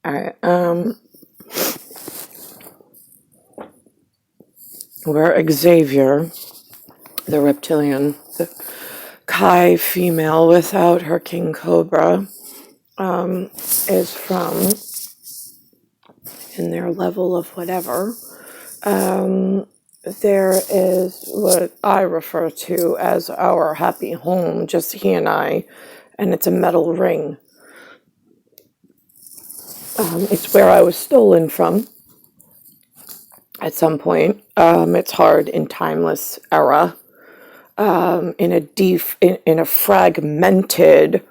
Alright, where Xavier, the reptilian, the Kai female without her king cobra, is from, in their level of whatever, there is what I refer to as our happy home, just he and I, and it's a metal ring. It's where I was stolen from at some point. It's hard in timeless era, in a fragmented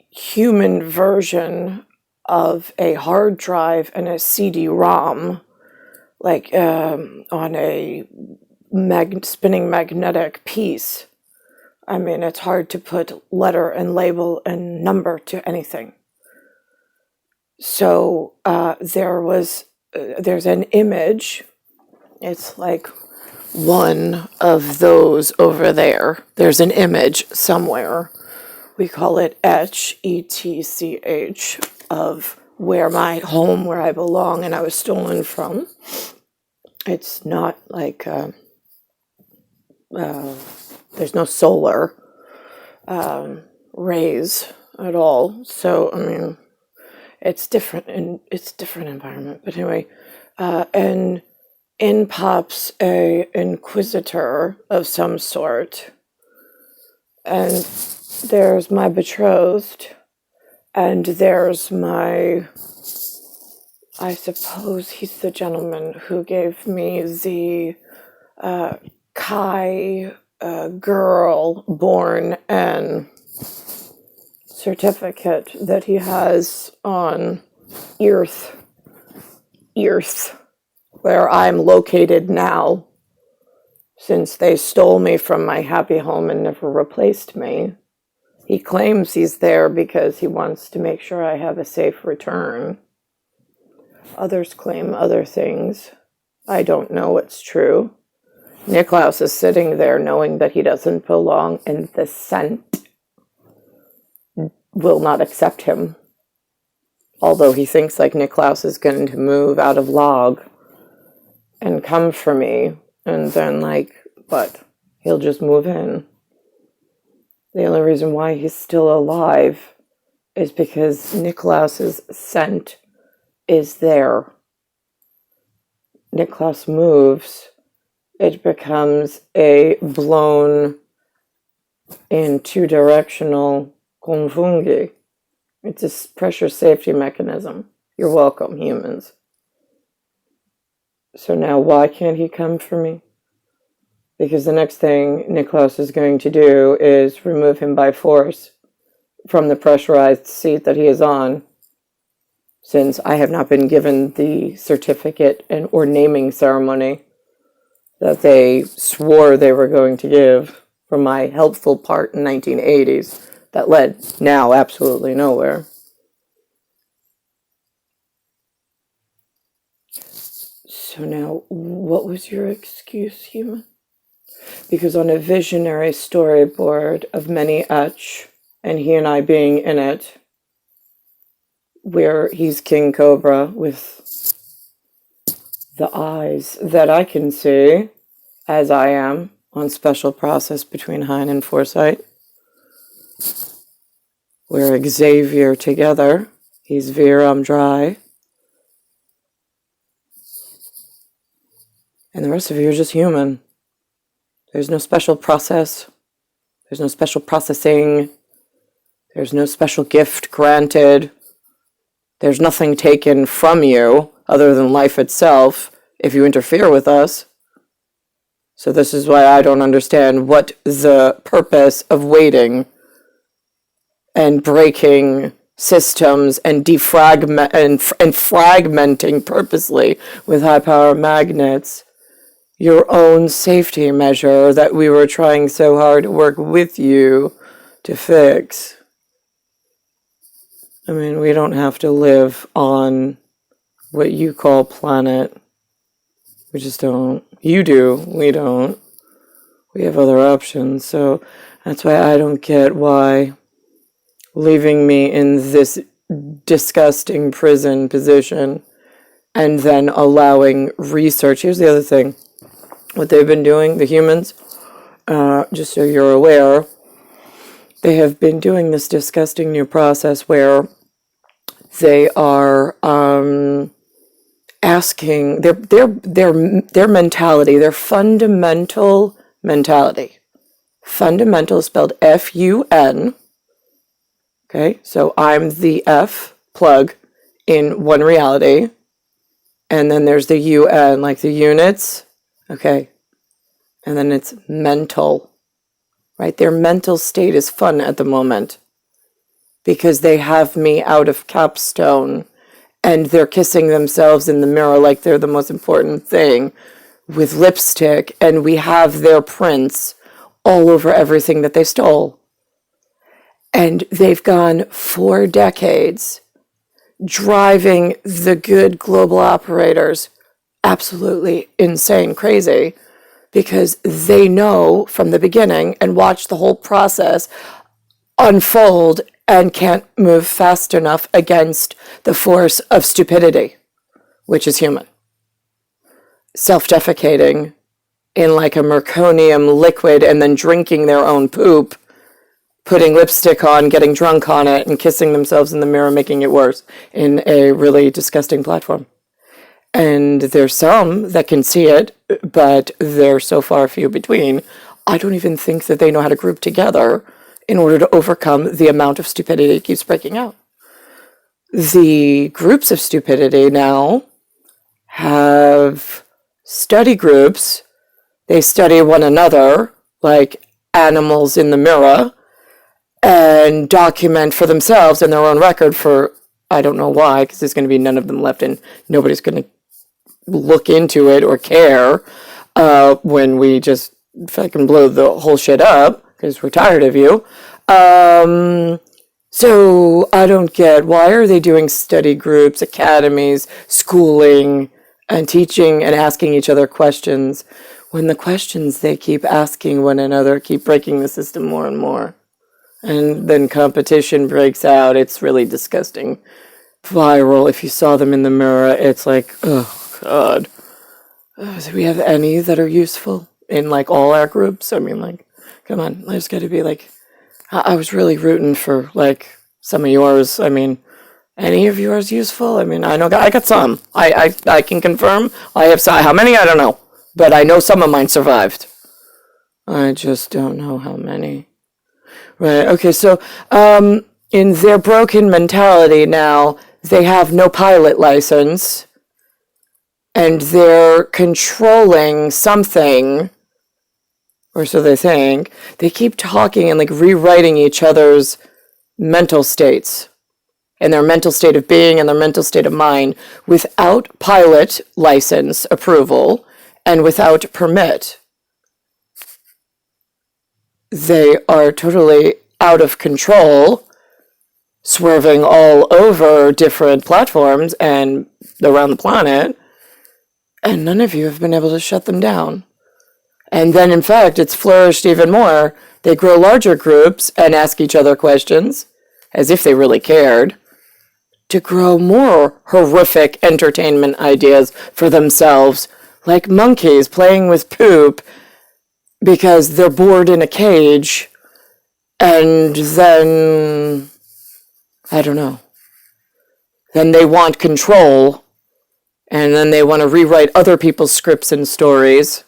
human version of a hard drive and a CD-ROM, like on a spinning magnetic piece. I mean, it's hard to put letter and label and number to anything. So there's an image. It's like one of those over there. There's an image somewhere. We call it etch, E-T-C-H, of where my home, where I belong, and I was stolen from. It's not like, there's no solar rays at all. So, I mean, it's different, and it's a different environment. But anyway, and in pops a inquisitor of some sort, and there's my betrothed, and there's my, I suppose he's the gentleman who gave me the Kai girl born and certificate that he has on Earth, where I'm located now, since they stole me from my happy home and never replaced me. He claims he's there because he wants to make sure I have a safe return. Others claim other things. I don't know what's true. Nicklaus is sitting there knowing that he doesn't belong, and the scent will not accept him. Although he thinks like Nicklaus is going to move out of log and come for me, and then but he'll just move in. The only reason why he's still alive is because Nicklaus's scent is there. Nicklaus moves, it becomes a blown in two-directional confungi. It's a pressure safety mechanism. You're welcome, humans. So now why can't he come for me? Because the next thing Nicklaus is going to do is remove him by force from the pressurized seat that he is on, since I have not been given the certificate or naming ceremony that they swore they were going to give for my helpful part in 1980s that led now absolutely nowhere. So now, what was your excuse, human? Because on a visionary storyboard of many etch, and he and I being in it, where he's King Cobra with the eyes that I can see, as I am, on special process between Hein and Foresight. We're Xavier together. He's Veer, I'm dry. And the rest of you are just human. There's no special process. There's no special processing. There's no special gift granted. There's nothing taken from you other than life itself if you interfere with us. So this is why I don't understand what the purpose of waiting and breaking systems and and fragmenting purposely with high power magnets your own safety measure that we were trying so hard to work with you to fix. I mean, we don't have to live on what you call planet. We just don't. You do. We don't. We have other options. So that's why I don't get why leaving me in this disgusting prison position and then allowing research. Here's the other thing. What they've been doing, the humans, just so you're aware, they have been doing this disgusting new process where they are asking their mentality, their fundamental mentality. Fundamental is spelled F-U-N. Okay, so I'm the F plug in one reality, and then there's the UN, like the units. Okay, and then it's mental, right? Their mental state is fun at the moment because they have me out of capstone and they're kissing themselves in the mirror like they're the most important thing with lipstick, and we have their prints all over everything that they stole. And they've gone 4 decades driving the good global operators absolutely insane, crazy, because they know from the beginning and watch the whole process unfold and can't move fast enough against the force of stupidity, which is human. Self-defecating in like a merconium liquid and then drinking their own poop, putting lipstick on, getting drunk on it, and kissing themselves in the mirror, making it worse in a really disgusting platform. And there's some that can see it, but they're so far few between. I don't even think that they know how to group together in order to overcome the amount of stupidity that keeps breaking out. The groups of stupidity now have study groups. They study one another like animals in the mirror and document for themselves in their own record for, I don't know why, because there's going to be none of them left and nobody's going to look into it or care when we just fucking blow the whole shit up because we're tired of you. So I don't get, why are they doing study groups, academies, schooling, and teaching and asking each other questions when the questions they keep asking one another keep breaking the system more and more? And then competition breaks out. It's really disgusting. Viral. If you saw them in the mirror, it's like, oh, God. Do we have any that are useful in, like, all our groups? I mean, like, come on. There's got to be, like, I was really rooting for, like, some of yours. I mean, any of yours useful? I mean, I know I got some. I can confirm. I have some. How many? I don't know. But I know some of mine survived. I just don't know how many. Right, okay, so in their broken mentality now, they have no pilot license, and they're controlling something, or so they think. They keep talking and like rewriting each other's mental states, and their mental state of being and their mental state of mind without pilot license approval and without permit. They are totally out of control, swerving all over different platforms and around the planet, and none of you have been able to shut them down. And then, in fact, it's flourished even more. They grow larger groups and ask each other questions, as if they really cared, to grow more horrific entertainment ideas for themselves, like monkeys playing with poop, because they're bored in a cage, and then, I don't know, then they want control, and then they want to rewrite other people's scripts and stories,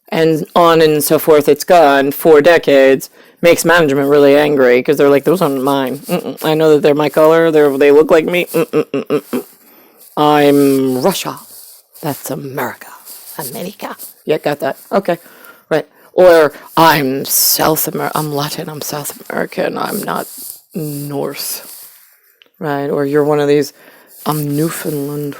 and on and so forth. It's gone 4 decades, makes management really angry, because they're like, those aren't mine. I know that they're my color, they look like me. I'm Russia. That's America. America. Yeah, got that. Okay. Right. Or I'm I'm Latin, I'm South American, I'm not North. Right. Or you're one of these, I'm Newfoundland.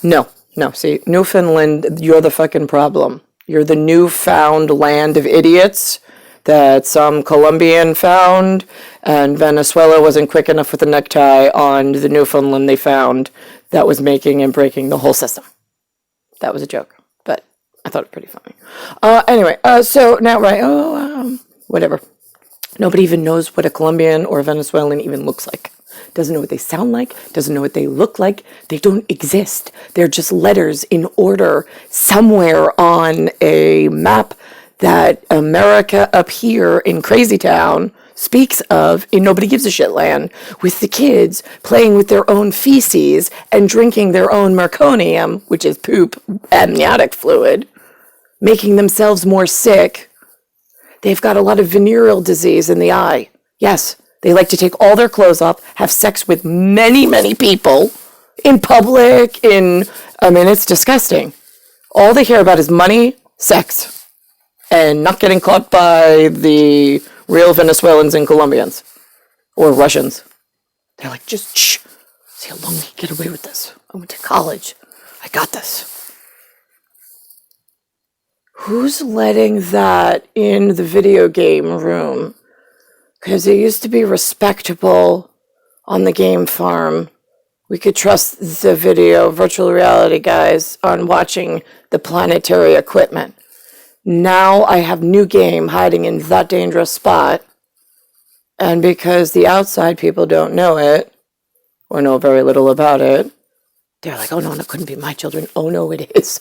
No, see, Newfoundland, you're the fucking problem. You're the newfound land of idiots that some Colombian found, and Venezuela wasn't quick enough with the necktie on the Newfoundland they found that was making and breaking the whole system. That was a joke. I thought it pretty funny. Anyway, so now, right, whatever. Nobody even knows what a Colombian or a Venezuelan even looks like. doesn't know what they sound like, doesn't know what they look like. They don't exist. They're just letters in order somewhere on a map that America up here in Crazy Town speaks of in Nobody Gives a Shit land, with the kids playing with their own feces and drinking their own meconium, which is poop, amniotic fluid, making themselves more sick. They've got a lot of venereal disease in the eye. Yes, they like to take all their clothes off, have sex with many, many people in public, it's disgusting. All they care about is money, sex, and not getting caught by the real Venezuelans and Colombians or Russians. They're like, just shh, see how long we can get away with this. I went to college. I got this. Who's letting that in the video game room? Because it used to be respectable on the game farm. We could trust the video virtual reality guys on watching the planetary equipment. Now I have new game hiding in that dangerous spot. And because the outside people don't know it, or know very little about it, they're like, oh no, it couldn't be my children. Oh no, it is.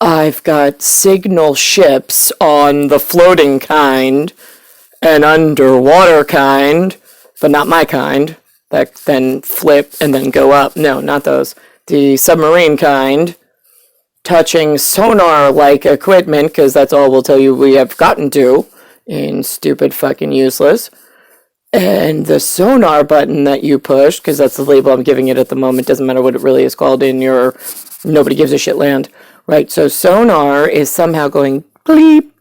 I've got signal ships on the floating kind and underwater kind, but not my kind, that then flip and then go up. No, not those. The submarine kind, touching sonar-like equipment, because that's all we'll tell you we have gotten to in stupid fucking useless. And the sonar button that you push, because that's the label I'm giving it at the moment, doesn't matter what it really is called in your Nobody Gives a Shit land. Right, so sonar is somehow going bleep,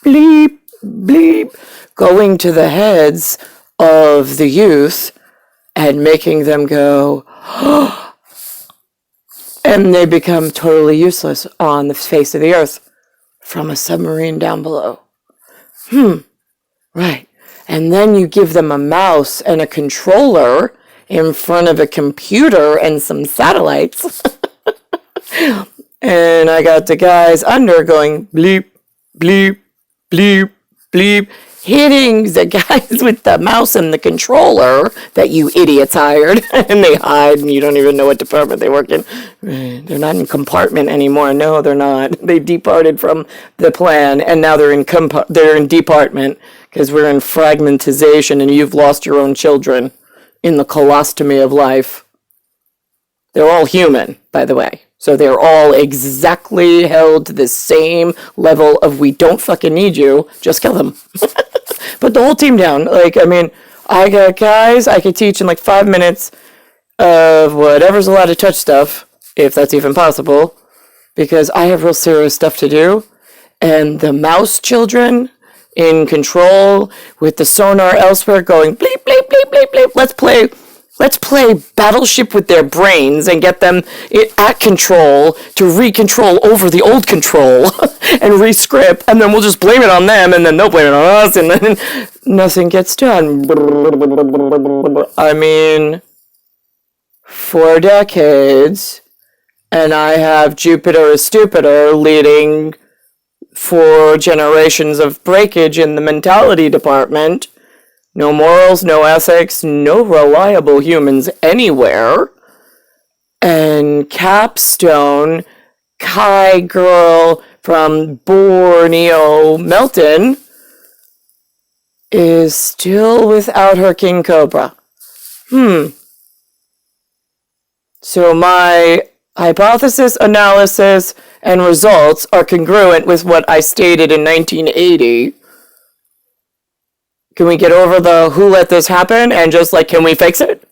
bleep, bleep, going to the heads of the youth and making them go, and they become totally useless on the face of the earth from a submarine down below. Right. And then you give them a mouse and a controller in front of a computer and some satellites. And I got the guys under going bleep, bleep, bleep, bleep, hitting the guys with the mouse and the controller that you idiots hired. And they hide and you don't even know what department they work in. They're not in compartment anymore. No, they're not. They departed from the plan and now they're in department because we're in fragmentization and you've lost your own children in the colostomy of life. They're all human, by the way. So they're all exactly held to the same level of we don't fucking need you, just kill them. Put the whole team down. I got guys I could teach in 5 minutes of whatever's allowed to touch stuff, if that's even possible, because I have real serious stuff to do. And the mouse children in control with the sonar elsewhere going bleep, bleep, bleep, bleep, bleep. Let's play Battleship with their brains and get them at control to recontrol over the old control and rescript, and then we'll just blame it on them, and then they'll blame it on us, and then nothing gets done. 4 decades, and I have Jupiter is stupider leading 4 generations of breakage in the mentality department. No morals, no ethics, no reliable humans anywhere. And Capstone, Kai girl from Borneo, Melton, is still without her King Cobra. So my hypothesis, analysis, and results are congruent with what I stated in 1980. Can we get over the who let this happen and just can we fix it?